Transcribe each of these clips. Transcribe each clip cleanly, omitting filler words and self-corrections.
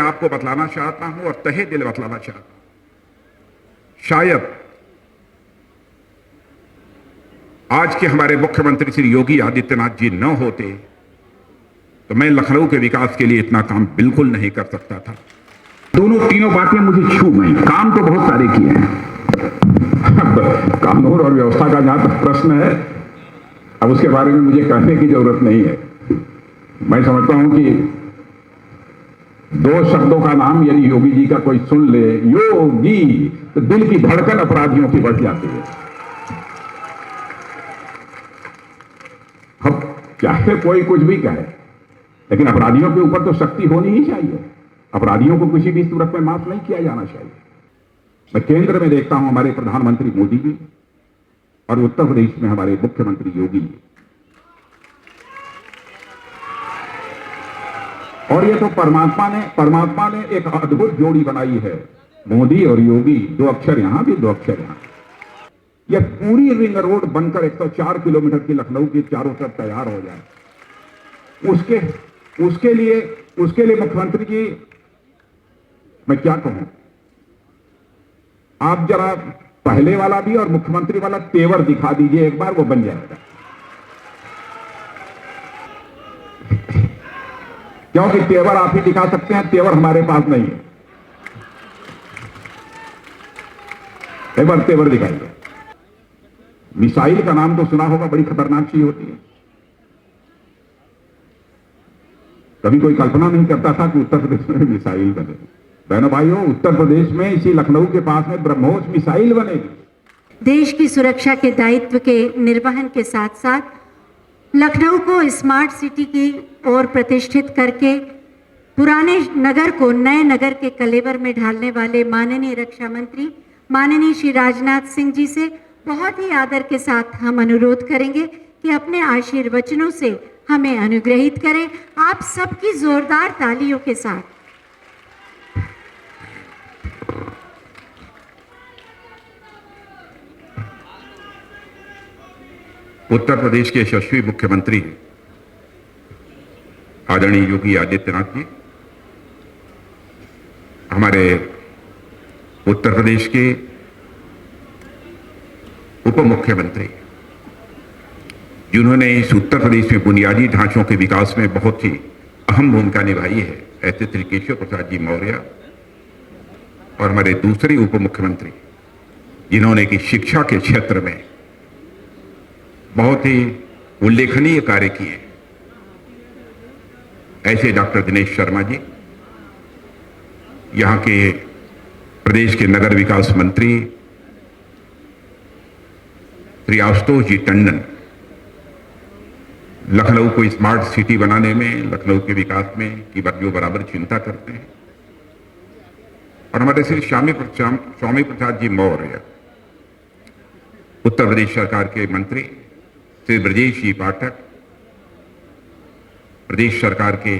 आपको बतलाना चाहता हूं और तहे दिल बतलाना चाहता हूं, शायद आज के हमारे मुख्यमंत्री श्री योगी आदित्यनाथ जी न होते तो मैं लखनऊ के विकास के लिए इतना काम बिल्कुल नहीं कर सकता था। दोनों तीनों बातें मुझे छू गई। काम तो बहुत सारे किए हैं। अब कानून और व्यवस्था का जहां तक प्रश्न है, अब उसके बारे में मुझे कहने की जरूरत नहीं है। मैं समझता हूं कि दो शब्दों का नाम यदि योगी जी का कोई सुन ले, योगी, तो दिल की धड़कन अपराधियों की बढ़ जाती है। अब चाहे कोई कुछ भी कहे, लेकिन अपराधियों के ऊपर तो शक्ति होनी ही चाहिए। अपराधियों को किसी भी सूरत में माफ नहीं किया जाना चाहिए। मैं केंद्र में देखता हूं हमारे प्रधानमंत्री मोदी जी और उत्तर प्रदेश में हमारे मुख्यमंत्री योगी जी, और ये तो परमात्मा ने एक अद्भुत जोड़ी बनाई है। मोदी और योगी, दो अक्षर यहां भी, दो अक्षर यहां। यह पूरी रिंग रोड बनकर 104 किलोमीटर की लखनऊ की चारों तरफ तैयार हो जाए, उसके लिए मुख्यमंत्री जी, मैं क्या कहूं, आप जरा पहले वाला भी और मुख्यमंत्री वाला तेवर दिखा दीजिए एक बार, वो बन जाएगा। क्योंकि तेवर आप ही दिखा सकते हैं, तेवर हमारे पास नहीं है। एक बार तेवर दिखाइए। मिसाइल का नाम तो सुना होगा, बड़ी खतरनाक चीज होती है। कभी कोई कल्पना नहीं करता था कि उत्तर प्रदेश में मिसाइल बने। बहनों भाइयों, उत्तर प्रदेश में इसी लखनऊ के पास में ब्रह्मोस मिसाइल बनेगी। देश की सुरक्षा के दायित्व के निर्वहन के साथ साथ लखनऊ को स्मार्ट सिटी की ओर प्रतिष्ठित करके पुराने नगर को नए नगर के कलेवर में ढालने वाले माननीय रक्षा मंत्री माननीय श्री राजनाथ सिंह जी से बहुत ही आदर के साथ हम अनुरोध करेंगे कि अपने आशीर्वचनों से हमें अनुग्रहित करें। आप सबकी जोरदार तालियों के साथ। उत्तर प्रदेश के यशस्वी मुख्यमंत्री आदरणीय योगी आदित्यनाथ जी, हमारे उत्तर प्रदेश के उप मुख्यमंत्री, जिन्होंने इस उत्तर प्रदेश में बुनियादी ढांचों के विकास में बहुत ही अहम भूमिका निभाई है, ऐसे श्री केशव प्रसाद जी मौर्य, और हमारे दूसरे उप मुख्यमंत्री जिन्होंने कि शिक्षा के क्षेत्र में बहुत ही उल्लेखनीय कार्य किए, ऐसे डॉक्टर दिनेश शर्मा जी, यहाँ के प्रदेश के नगर विकास मंत्री श्री आशुतोष जी टंडन, लखनऊ को स्मार्ट सिटी बनाने में, लखनऊ के विकास में की जो बराबर चिंता करते हैं, और हमारे श्री स्वामी प्रसाद जी मौर्य, उत्तर प्रदेश सरकार के मंत्री श्री ब्रजेश जी पाठक, प्रदेश सरकार के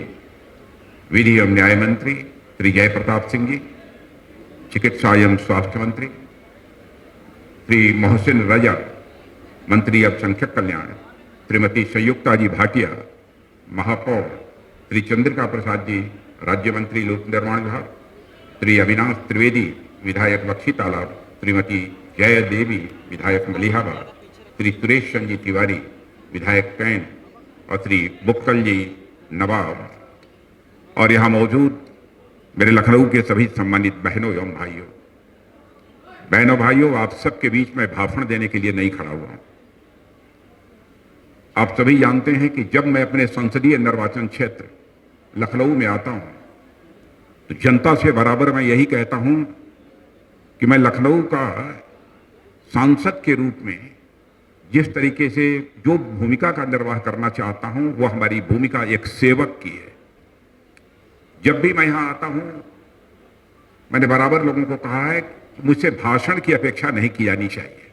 विधि एवं न्याय मंत्री श्री जयप्रताप सिंह जी, चिकित्सा एवं स्वास्थ्य मंत्री श्री मोहसिन रजा, मंत्री अल्पसंख्यक कल्याण श्रीमती संयुक्ता जी भाटिया, महापौर श्री चंद्रिका प्रसाद जी, राज्य मंत्री लोक निर्माण विभाग श्री अविनाश त्रिवेदी, विधायक बख्शी तालाब, श्रीमती जय देवी, विधायक मलिहाबाद, श्री सुरेश चंद्र जी तिवारी, विधायक कैन, और श्री बुक्कल जी नवाब, और यहाँ मौजूद मेरे लखनऊ के सभी सम्मानित बहनों एवं भाइयों। बहनों भाइयों, आप सबके बीच में भाषण देने के लिए नहीं खड़ा हुआ हूं। आप सभी जानते हैं कि जब मैं अपने संसदीय निर्वाचन क्षेत्र लखनऊ में आता हूं तो जनता से बराबर मैं यही कहता हूं कि मैं लखनऊ का सांसद के रूप में जिस तरीके से जो भूमिका का निर्वाह करना चाहता हूं, वो हमारी भूमिका एक सेवक की है। जब भी मैं यहां आता हूं, मैंने बराबर लोगों को कहा है कि मुझसे भाषण की अपेक्षा नहीं की जानी चाहिए।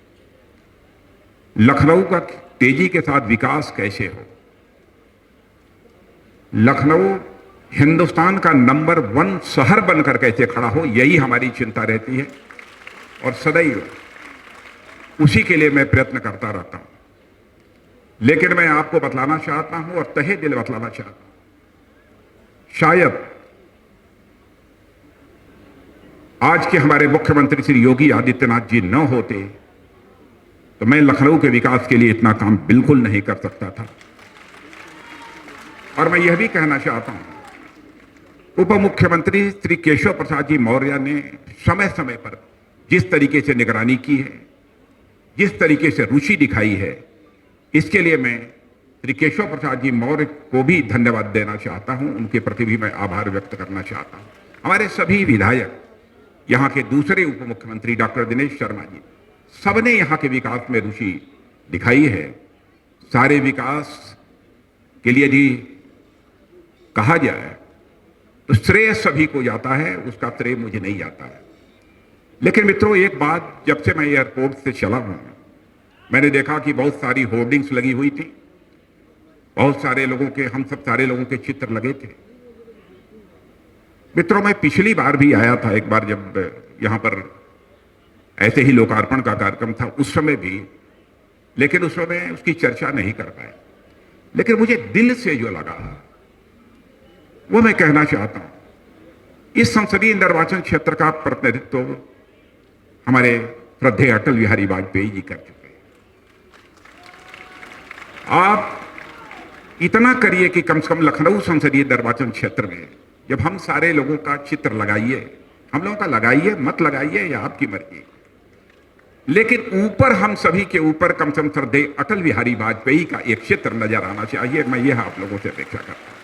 लखनऊ का तेजी के साथ विकास कैसे हो, लखनऊ हिंदुस्तान का नंबर 1 शहर बनकर कैसे खड़ा हो, यही हमारी चिंता रहती है, और सदैव उसी के लिए मैं प्रयत्न करता रहता हूं। लेकिन मैं आपको बतलाना चाहता हूं और तहे दिल बतलाना चाहता हूं, शायद आज के हमारे मुख्यमंत्री श्री योगी आदित्यनाथ जी न होते तो मैं लखनऊ के विकास के लिए इतना काम बिल्कुल नहीं कर सकता था। और मैं यह भी कहना चाहता हूं, उप मुख्यमंत्री श्री केशव प्रसाद जी मौर्य ने समय समय पर जिस तरीके से निगरानी की है, जिस तरीके से रुचि दिखाई है, इसके लिए मैं श्री केशव प्रसाद जी मौर्य को भी धन्यवाद देना चाहता हूं। उनके प्रति भी मैं आभार व्यक्त करना चाहता हूं। हमारे सभी विधायक, यहाँ के दूसरे उप मुख्यमंत्री डॉक्टर दिनेश शर्मा जी, सबने यहाँ के विकास में रुचि दिखाई है। सारे विकास के लिए यदि कहा जाए तो श्रेय सभी को जाता है, उसका श्रेय मुझे नहीं जाता है। लेकिन मित्रों, एक बात, जब से मैं एयरपोर्ट से चला हूं, मैंने देखा कि बहुत सारी होर्डिंग्स लगी हुई थी, बहुत सारे लोगों के, हम सब सारे लोगों के चित्र लगे थे। मित्रों, मैं पिछली बार भी आया था, एक बार जब यहां पर ऐसे ही लोकार्पण का कार्यक्रम था, उस समय भी, लेकिन उस समय उसकी चर्चा नहीं कर पाए। लेकिन मुझे दिल से जो लगा वो मैं कहना चाहता हूं। इस संसदीय निर्वाचन क्षेत्र का प्रतिनिधित्व हमारे श्रद्धेय अटल बिहारी वाजपेयी जी कर चुके हैं। आप इतना करिए कि कम से कम लखनऊ संसदीय निर्वाचन क्षेत्र में जब हम सारे लोगों का चित्र लगाइए, हम लोगों का लगाइए, मत लगाइए, या आपकी मर्जी, लेकिन ऊपर हम सभी के ऊपर कम से कम श्रद्धेय अटल बिहारी वाजपेयी का एक चित्र नजर आना चाहिए। मैं यह आप लोगों से अपेक्षा करता हूं।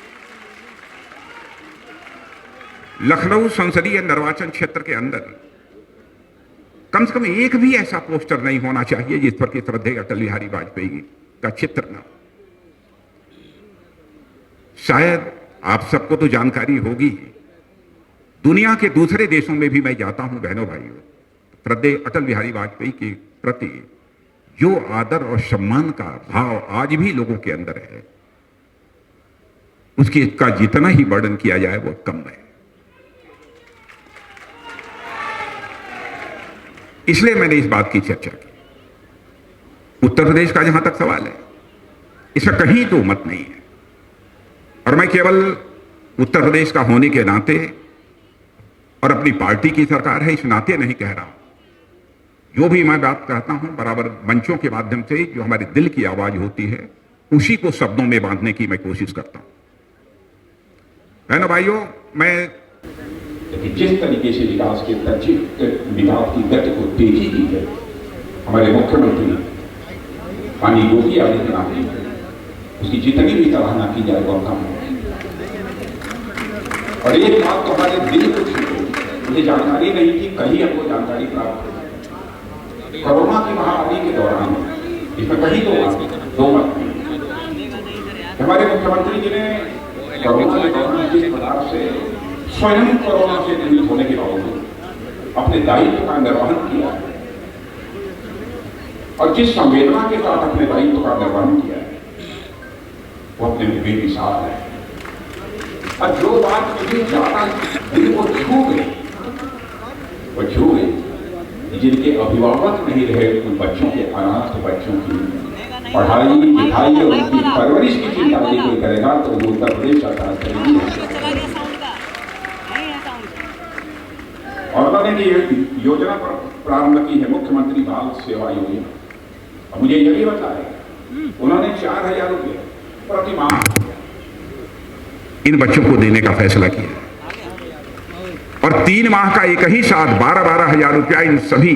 लखनऊ संसदीय निर्वाचन क्षेत्र के अंदर कम से कम एक भी ऐसा पोस्टर नहीं होना चाहिए जिस पर कि श्रद्धेय अटल बिहारी वाजपेयी का चित्र न हो। शायद आप सबको तो जानकारी होगी, दुनिया के दूसरे देशों में भी मैं जाता हूं बहनों भाइयों, श्रद्धेय अटल बिहारी वाजपेयी के प्रति जो आदर और सम्मान का भाव आज भी लोगों के अंदर है, उसकी का जितना ही वर्णन किया जाए वो कम है। इसलिए मैंने इस बात की चर्चा की। उत्तर प्रदेश का जहां तक सवाल है, इसका कहीं तो मत नहीं है, और मैं केवल उत्तर प्रदेश का होने के नाते और अपनी पार्टी की सरकार है इस नाते नहीं कह रहा। जो भी मैं बात कहता हूं, बराबर मंचों के माध्यम से जो हमारे दिल की आवाज होती है, उसी को शब्दों में बांधने की मैं कोशिश करता हूं। बहनों भाइयों, मैं जिस तरीके से विकास की गति को तेजी दी है हमारे मुख्यमंत्री माननीय योगी आदित्यनाथ जी, उसकी जितनी भी सराहना की जाए वह कम है। और एक बात तो हमारे दिल को छू गई, मुझे जानकारी नहीं थी, कहीं हमको जानकारी प्राप्त हुई। कोरोना की महामारी के दौरान इसमें कहीं दो मत नहीं, हमारे मुख्यमंत्री जी ने कोरोना के दौरान जिस प्रकार से स्वयं कोरोना से पीड़ित होने के बावजूद अपने दायित्व का निर्वहन किया है, और जिस संवेदना के साथ अपने दायित्व का निर्वहन किया है, वो अपने में बेमिसाल है। और जो बात मुझे ज्यादा दिल को छू गई, वो छू गई जिनके अभिभावक नहीं रहे, उन बच्चों के, अनाथ बच्चों की पढ़ाई लिखाई और उनकी परवरिश की चिंता यदि कोई करेगा तो वो उत्तर प्रदेश सरकार करेगी। और उन्होंने ये योजना पर प्रारंभ की है, मुख्यमंत्री बाल सेवा योजना। और मुझे ये भी बताया, उन्होंने 4,000 रुपये प्रति माह इन बच्चों को देने का फैसला किया, और 3 माह का एक ही साथ 12-12 हजार रुपया इन सभी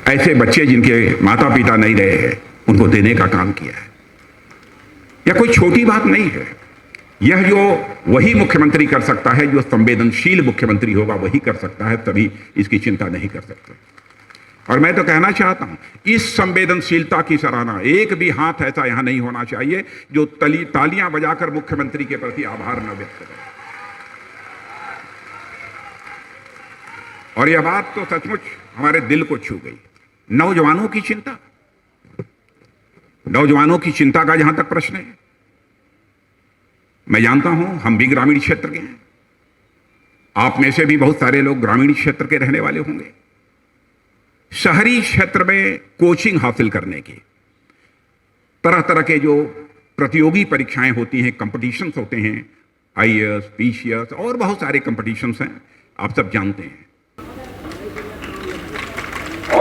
ऐसे बच्चे जिनके माता पिता नहीं रहे हैं उनको देने का काम किया है। यह कोई छोटी बात नहीं है। यह जो वही मुख्यमंत्री कर सकता है, जो संवेदनशील मुख्यमंत्री होगा वही कर सकता है, तभी इसकी चिंता नहीं कर सकते। और मैं तो कहना चाहता हूं, इस संवेदनशीलता की सराहना, एक भी हाथ ऐसा यहां नहीं होना चाहिए जो तालियां बजाकर मुख्यमंत्री के प्रति आभार न व्यक्त करे। और यह बात तो सचमुच हमारे दिल को छू गई। नौजवानों की चिंता, नौजवानों की चिंता का जहां तक प्रश्न है, मैं जानता हूं हम भी ग्रामीण क्षेत्र के हैं, आप में से भी बहुत सारे लोग ग्रामीण क्षेत्र के रहने वाले होंगे। शहरी क्षेत्र में कोचिंग हासिल करने की तरह तरह के जो प्रतियोगी परीक्षाएं होती हैं, कंपटीशंस होते हैं, IAS, PCS और बहुत सारे कंपटीशंस हैं, आप सब जानते हैं।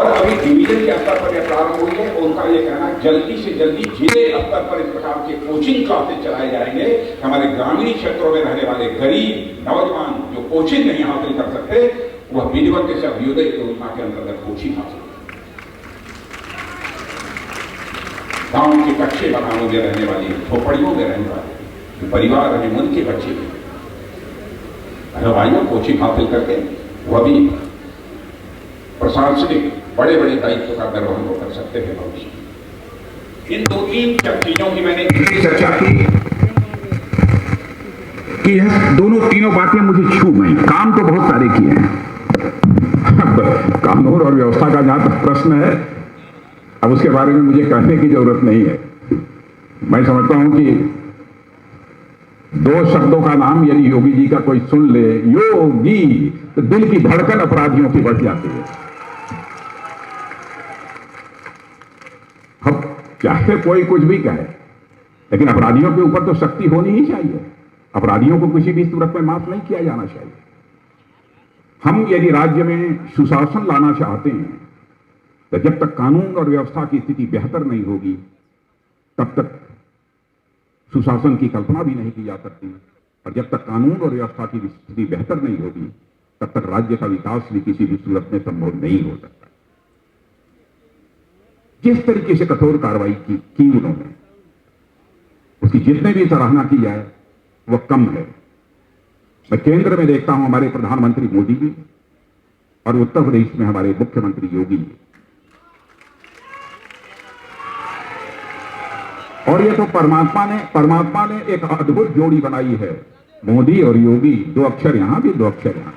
और अभी डिवीजन के स्तर पर यह प्रारंभ हुई है। उनका यह कहना है जल्दी से जल्दी जिले स्तर पर इस प्रकार के कोचिंग क्लासेस चलाए जाएंगे। हमारे ग्रामीण क्षेत्रों में रहने वाले गरीब नौजवान जो कोचिंग नहीं हासिल कर सकते, वह विधिवत से अभ्युदय योजना के अंतर्गत कोचिंग हासिल करें। गांव के कच्चे मकानों में रहने वाली, झोपड़ियों में रहने वाले परिवार हैं, उनके बच्चे भाइयों कोचिंग हासिल करके वह भी प्रशासनिक बड़े बड़े दायित्व का निर्वहन कर सकते हैं भविष्य में। इन 2-3 चीजों की मैंने चर्चा की कि यह तीनों बातें मुझे छू गई। काम तो बहुत सारे किए हैं। अब कानून और व्यवस्था का जहां तक प्रश्न है, अब उसके बारे में मुझे कहने की जरूरत नहीं है। मैं समझता हूं कि 2 शब्दों का नाम यदि योगी जी का कोई सुन ले, योगी, तो दिल की धड़कन अपराधियों की बढ़ जाती है। अब चाहे कोई कुछ भी कहे, लेकिन अपराधियों के ऊपर तो सख्ती होनी ही चाहिए। अपराधियों को किसी भी सूरत में माफ नहीं किया जाना चाहिए। हम यदि राज्य में सुशासन लाना चाहते हैं, तो जब तक कानून और व्यवस्था की स्थिति बेहतर नहीं होगी, तब तक सुशासन की कल्पना भी नहीं की जा सकती। और जब तक कानून और व्यवस्था की स्थिति बेहतर नहीं होगी, तब तक राज्य का विकास भी किसी भी सूरत में संभव नहीं हो सकता। जिस तरीके से कठोर कार्रवाई की उन्होंने, उसकी जितने भी सराहना की जाए वह कम है। मैं केंद्र में देखता हूं हमारे प्रधानमंत्री मोदी जी और उत्तर प्रदेश में हमारे मुख्यमंत्री योगी जी, और ये तो परमात्मा ने एक अद्भुत जोड़ी बनाई है। मोदी और योगी, 2 अक्षर यहां भी 2 अक्षर यहां।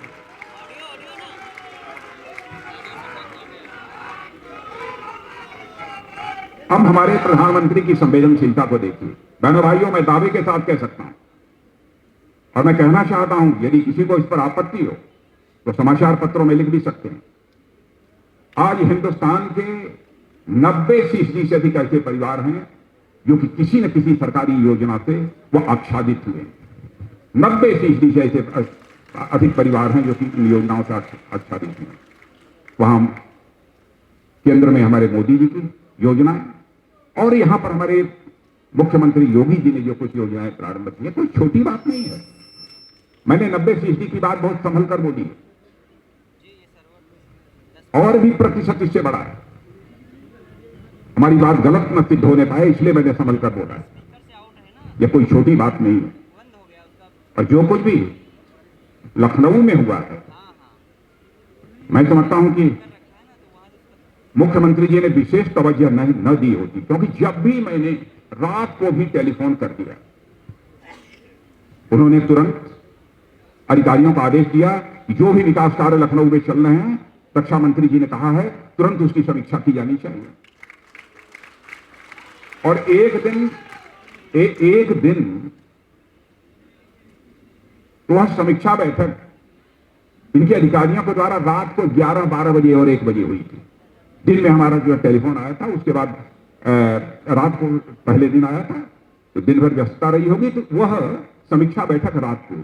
हम हमारे प्रधानमंत्री की संवेदनशीलता को देखिए। बहनों भाइयों, मैं दावे के साथ कह सकता हूं और मैं कहना चाहता हूं, यदि किसी को इस पर आपत्ति हो तो समाचार पत्रों में लिख भी सकते हैं। आज हिंदुस्तान के 90% से अधिक ऐसे परिवार हैं जो कि किसी न किसी सरकारी योजना से वो आच्छादित हुए। 90% से ऐसे अधिक परिवार हैं जो कि इन योजनाओं से आच्छादित हुए। वहां केंद्र में हमारे मोदी जी की योजनाएं और यहां पर हमारे मुख्यमंत्री योगी जी ने जो कुछ योजनाएं प्रारंभ की है, कोई छोटी बात नहीं है। मैंने 90% की बात बहुत संभल कर बोली है, और भी प्रतिशत इससे बढ़ा है। हमारी बात गलत न सिद्ध होने पाए, इसलिए मैंने संभल कर बोला है। यह कोई छोटी बात नहीं है। और जो कुछ भी लखनऊ में हुआ है, मैं समझता हूं कि मुख्यमंत्री जी ने विशेष तवज्जो न दी होती, क्योंकि जब भी मैंने रात को भी टेलीफोन कर दिया, उन्होंने तुरंत अधिकारियों को आदेश दिया कि जो भी विकास कार्य लखनऊ में चल रहे हैं, रक्षा मंत्री जी ने कहा है तुरंत उसकी समीक्षा की जानी चाहिए। और एक दिन तो वह समीक्षा बैठक इनके अधिकारियों के द्वारा रात को 11-12 बजे और 1 बजे हुई थी। दिन में हमारा जो टेलीफोन आया था, उसके बाद रात को पहले दिन आया था, तो दिन भर व्यस्तता रही होगी, तो वह समीक्षा बैठक रात को।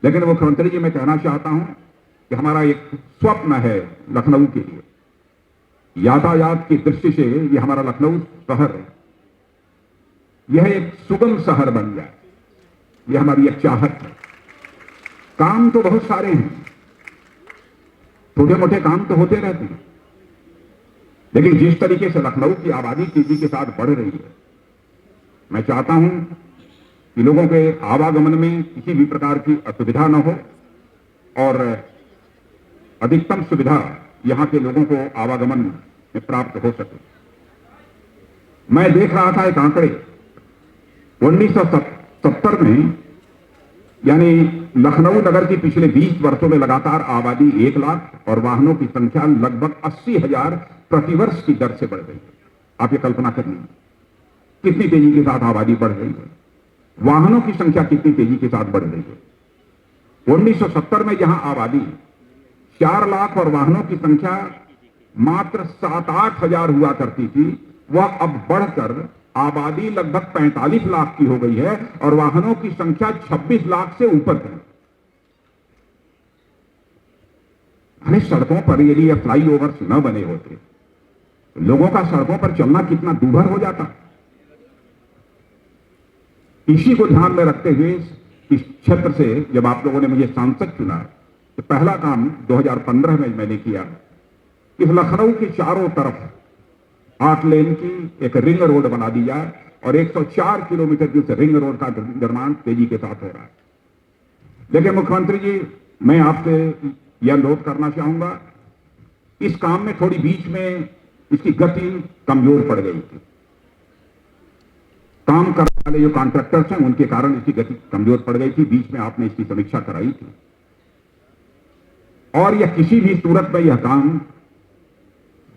लेकिन मुख्यमंत्री जी, मैं कहना चाहता हूं कि हमारा एक स्वप्न है लखनऊ के लिए। यातायात की दृष्टि से यह हमारा लखनऊ शहर है, यह एक सुगम शहर बन जाए, यह हमारी एक चाहत है। काम तो बहुत सारे हैं, छोटे मोटे काम तो होते रहते हैं, लेकिन जिस तरीके से लखनऊ की आबादी तेजी के साथ बढ़ रही है, मैं चाहता हूं कि लोगों के आवागमन में किसी भी प्रकार की असुविधा न हो और अधिकतम सुविधा यहां के लोगों को आवागमन में प्राप्त हो सके। मैं देख रहा था एक आंकड़े, 1970 में, यानी लखनऊ नगर की पिछले 20 वर्षों में लगातार आबादी 1 लाख और वाहनों की संख्या लगभग 80,000 प्रतिवर्ष की दर से बढ़ गई है। आप ये कल्पना करिए कितनी तेजी के साथ आबादी बढ़ रही है, वाहनों की संख्या कितनी तेजी के साथ बढ़ रही है। 1970 में जहां आबादी 4 लाख और वाहनों की संख्या मात्र 7-8 हजार हुआ करती थी, वह अब बढ़कर आबादी लगभग 45 लाख की हो गई है और वाहनों की संख्या 26 लाख से ऊपर है। भाई सड़कों पर यदि ये फ्लाईओवर्स न बने होते तो लोगों का सड़कों पर चलना कितना दूभर हो जाता। इसी को ध्यान में रखते हुए इस क्षेत्र से जब आप लोगों ने मुझे सांसद चुना तो पहला काम 2015 में मैंने किया, इस लखनऊ के चारों तरफ 8 लेन की एक रिंग रोड बना दी जाए और 104 किलोमीटर की उस रिंग रोड का निर्माण तेजी के साथ हो रहा है। लेकिन मुख्यमंत्री जी, मैं आपसे यह अनुरोध करना चाहूंगा, इस काम में थोड़ी बीच में इसकी गति कमजोर पड़ गई थी। काम करने वाले जो कॉन्ट्रैक्टर्स हैं उनके कारण इसकी गति कमजोर पड़ गई थी। बीच में आपने इसकी समीक्षा कराई थी और यह किसी भी सूरत में यह काम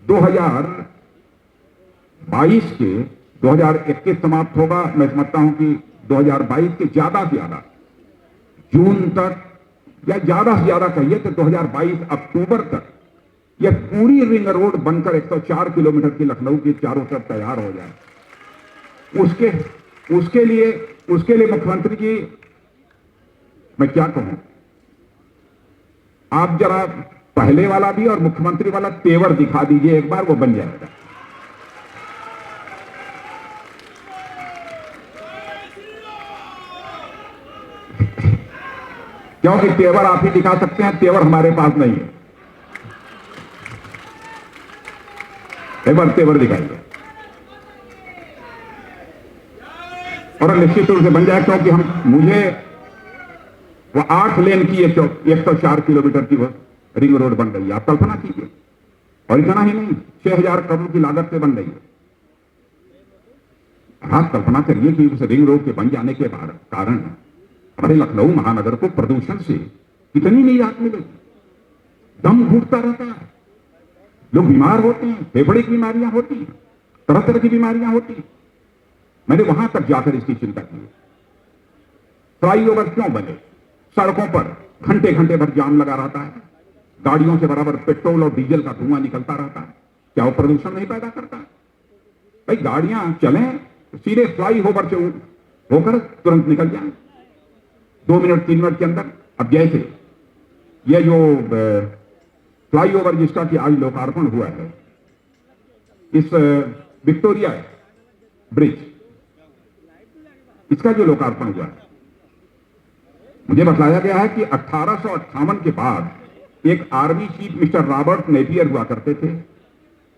2022 के 2021 समाप्त होगा। मैं समझता हूं कि 2022 के ज्यादा से ज्यादा जून तक या ज्यादा से ज्यादा कहिए तो 2022 अक्टूबर तक यह पूरी रिंग रोड बनकर 104 किलोमीटर की लखनऊ की चारों तरफ तैयार हो जाए। उसके लिए मुख्यमंत्री जी, मैं क्या कहूं, आप जरा पहले वाला भी और मुख्यमंत्री वाला तेवर दिखा दीजिए एक बार, वो बन जाएगा। क्योंकि तेवर आप ही दिखा सकते हैं, तेवर हमारे पास नहीं है। एक बार तेवर दिखाइए और निश्चित रूप से बन जाए, क्योंकि मुझे वो 8 लेन की 104 किलोमीटर की वो रिंग रोड बन रही है। आप कल्पना कीजिए, और इतना ही नहीं, 6000 करोड़ की लागत से बन रही है। आप कल्पना करिए कि उस रिंग रोड के बन जाने के कारण हमारे लखनऊ महानगर को प्रदूषण से कितनी निजात मिलेगी। दम घुटता रहता है, लोग बीमार होते हैं, फेफड़े की बीमारियां होती हैं, तरह तरह की बीमारियां होती हैं। मैंने वहां तक जाकर इसकी चिंता की। फ्लाईओवर क्यों बने? सड़कों पर घंटे घंटे भर जाम लगा रहता है, गाड़ियों से बराबर पेट्रोल और डीजल का धुआं निकलता रहता है। क्या वो प्रदूषण नहीं पैदा करता? भाई गाड़ियां चलें तो सीधे फ्लाईओवर से होकर तुरंत निकल जाए 2 मिनट 3 मिनट के अंदर। अब जैसे ये जो फ्लाईओवर जिसका कि आज लोकार्पण हुआ है, इस विक्टोरिया ब्रिज, इसका जो लोकार्पण हुआ है, मुझे बताया गया है कि 1858 के बाद एक army chief mister Robert Napier हुआ करते थे।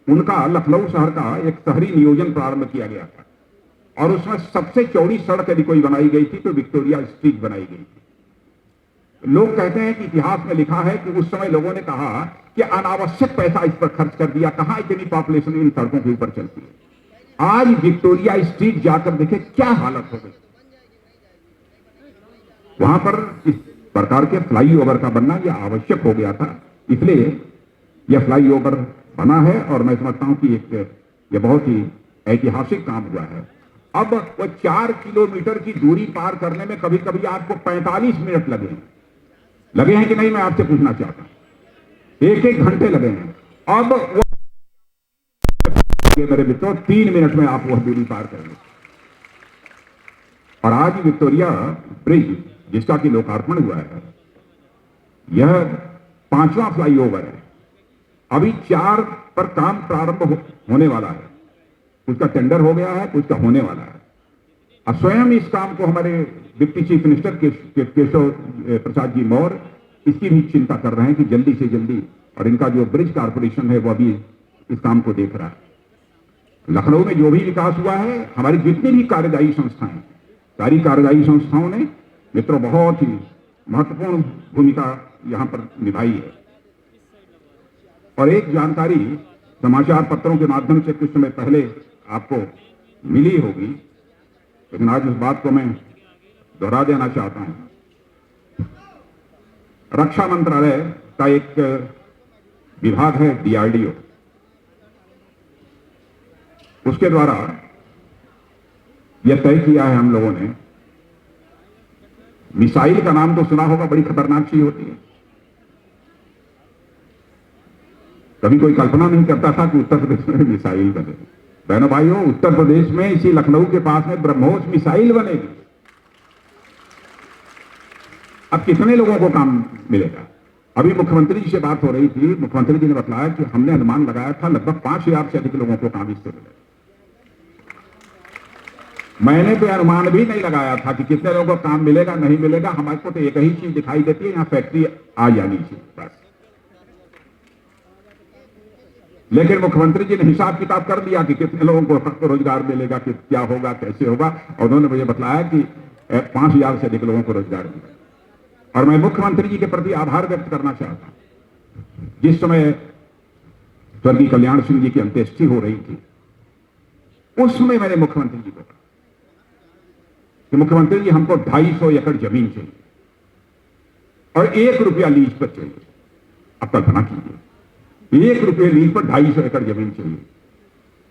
उनका लखनऊ शहर का एक शहरी नियोजन प्रारंभ किया गया था और उसमें सबसे चौड़ी सड़क यदि कोई बनाई गई थी तो विक्टोरिया स्ट्रीट बनाई गई थी। लोग कहते हैं कि इतिहास में लिखा है कि उस समय लोगों ने कहा कि अनावश्यक पैसा इस पर खर्च कर दिया, कहां इतनी पॉपुलेशन इन सड़कों के ऊपर चलती है। आज विक्टोरिया स्ट्रीट जाकर देखे क्या हालत हो गई। वहां पर इस प्रकार के फ्लाईओवर का बनना यह आवश्यक हो गया था, इसलिए यह फ्लाईओवर बना है और मैं समझता हूं कि यह बहुत ही ऐतिहासिक काम हुआ है। अब वो 4 किलोमीटर की दूरी पार करने में कभी कभी आपको 45 मिनट लगे हैं कि नहीं, मैं आपसे पूछना चाहता हूं। 1-1 घंटे लगे हैं। अब वो मेरे मित्रों 3 मिनट में आप वह दूरी पार करेंगे। और आज विक्टोरिया ब्रिज जिसका कि लोकार्पण हुआ है, यह 5वां फ्लाईओवर है। अभी 4 पर काम प्रारंभ होने वाला है, उसका टेंडर हो गया है, उसका होने वाला है। अब स्वयं इस काम को हमारे deputy chief minister Keshav Prasad ji Maurya इसकी भी चिंता कर रहे हैं कि जल्दी से जल्दी, और इनका जो ब्रिज कारपोरेशन है वो अभी इस काम को देख रहा है। लखनऊ में जो भी विकास हुआ है, हमारी जितनी भी कार्यदायी संस्थाएं, सारी कार्यदायी संस्थाओं ने मित्रों बहुत ही महत्वपूर्ण भूमिका यहां पर निभाई है। और एक जानकारी समाचार पत्रों के माध्यम से कुछ समय पहले आपको मिली होगी, लेकिन आज उस बात को मैं दोहरा देना चाहता हूं। रक्षा मंत्रालय का एक विभाग है DRDO, उसके द्वारा यह तय किया है हम लोगों ने, मिसाइल का नाम तो सुना होगा, बड़ी खतरनाक चीज होती है। कभी कोई कल्पना नहीं करता था कि उत्तर प्रदेश में मिसाइल बने। बहनों भाइयों, उत्तर प्रदेश में इसी लखनऊ के पास में ब्रह्मोस मिसाइल बनेगी। अब कितने लोगों को काम मिलेगा? अभी मुख्यमंत्री जी से बात हो रही थी, मुख्यमंत्री जी ने बताया कि हमने अनुमान लगाया था लगभग 5,000 से अधिक लोगों को काम इससे मिलेगा। मैंने तो अनुमान भी नहीं लगाया था कि कितने लोगों को काम मिलेगा नहीं मिलेगा। हमारे को तो एक ही चीज दिखाई देती है, यहाँ फैक्ट्री आ जानी चाहिए बस। लेकिन मुख्यमंत्री जी ने हिसाब किताब कर दिया कि कितने लोगों को रोजगार मिलेगा, कि क्या होगा कैसे होगा, और उन्होंने मुझे बताया कि 5,000 से अधिक लोगों को रोजगार मिलेगा। और मैं मुख्यमंत्री जी के प्रति आभार व्यक्त करना चाहता हूं। जिस समय स्वर्गीय कल्याण सिंह जी की अंत्येष्टि हो रही थी, उस समय मैंने मुख्यमंत्री जी को कहा कि मुख्यमंत्री जी हमको 250 एकड़ जमीन चाहिए और 1 रुपया लीज पर चाहिए। अब कल्पना कीजिए, 1 रुपये लीज पर 250 एकड़ जमीन चाहिए।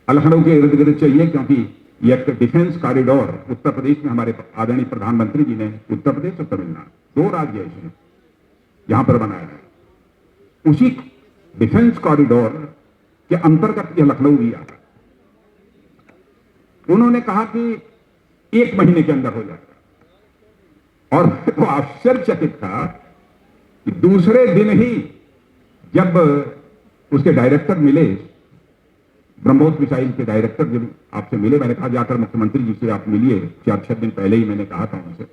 लखनऊ के इर्द गिर्द चाहिए, क्योंकि यह एक डिफेंस कॉरिडोर उत्तर प्रदेश में हमारे आदरणीय प्रधानमंत्री जी ने, उत्तर प्रदेश और तमिलनाडु 2 राज्य ऐसे हैं यहां पर बनाया है। उसी डिफेंस कॉरिडोर के अंतर्गत यह लखनऊ भी आता। उन्होंने कहा कि 1 महीने के अंदर हो जाएगा। और मैं तो आश्चर्यचकित था कि दूसरे दिन ही जब उसके डायरेक्टर मिले, ब्रह्मोस मिसाइल के डायरेक्टर जब आपसे मिले, मैंने कहा जाकर मुख्यमंत्री जी से आप मिलिए, 4-6 दिन पहले ही मैंने कहा था उनसे।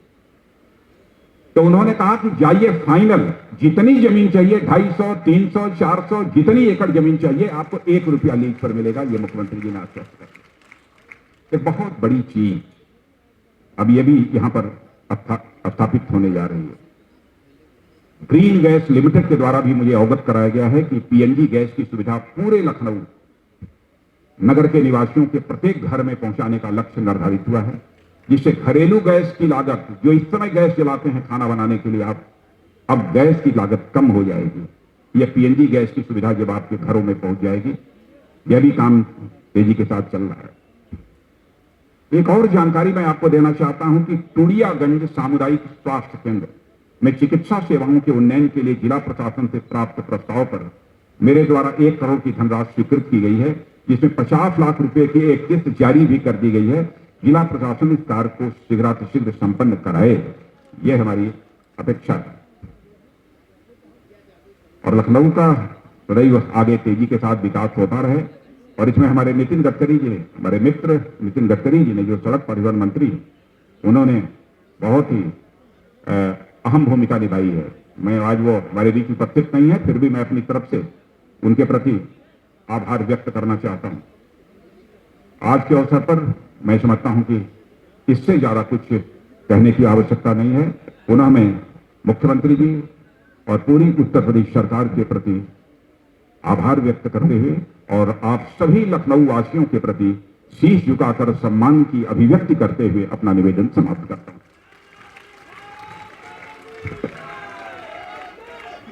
तो उन्होंने कहा कि जाइए, फाइनल जितनी जमीन चाहिए 250, 300, 400 जितनी एकड़ जमीन चाहिए आपको 1 रुपया लीज पर मिलेगा। ये मुख्यमंत्री जी ने आश्वस्त कर दिया। एक बहुत बड़ी चीज अब ये भी यहां पर स्थापित होने जा रही है। ग्रीन गैस लिमिटेड के द्वारा भी मुझे अवगत कराया गया है कि पीएनजी गैस की सुविधा पूरे लखनऊ नगर के निवासियों के प्रत्येक घर में पहुंचाने का लक्ष्य निर्धारित हुआ है, जिससे घरेलू गैस की लागत, जो इस समय गैस जलाते हैं खाना बनाने के लिए आप, अब गैस की लागत कम हो जाएगी। यह पीएनजी गैस की सुविधा जब आपके घरों में पहुंच जाएगी, यह भी काम तेजी के साथ चल रहा है। एक और जानकारी मैं आपको देना चाहता हूं कि टुड़ियागंज सामुदायिक स्वास्थ्य केंद्र में चिकित्सा सेवाओं के उन्नयन के लिए जिला प्रशासन से प्राप्त प्रस्ताव पर मेरे द्वारा 1 करोड़ की धनराशि स्वीकृत की गई है, जिसमें 50 लाख रुपए की एक किस्त जारी भी कर दी गई है। जिला प्रशासन इस कार्य को शीघ्रातिशीघ्र संपन्न कराए, यह हमारी अपेक्षा है। और लखनऊ का सदैव आगे तेजी के साथ विकास होता रहे। और इसमें हमारे नितिन गडकरी जी, हमारे मित्र नितिन गडकरी जी ने, जो सड़क परिवहन मंत्री, उन्होंने बहुत ही अहम भूमिका निभाई है। मैं आज वो हमारे बीच उपस्थित नहीं है, फिर भी मैं अपनी तरफ से उनके प्रति आभार व्यक्त करना चाहता हूं। आज के अवसर पर मैं समझता हूं कि इससे ज्यादा कुछ कहने की आवश्यकता नहीं है। पुनः मैं मुख्यमंत्री जी और पूरी उत्तर प्रदेश सरकार के प्रति आभार व्यक्त करते हुए और आप सभी लखनऊ वासियों के प्रति शीश झुकाकर सम्मान की अभिव्यक्ति करते हुए अपना निवेदन समाप्त करता हूं।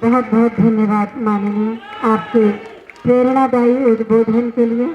बहुत बहुत धन्यवाद माननीय, आपके प्रेरणादायी उद्बोधन के लिए।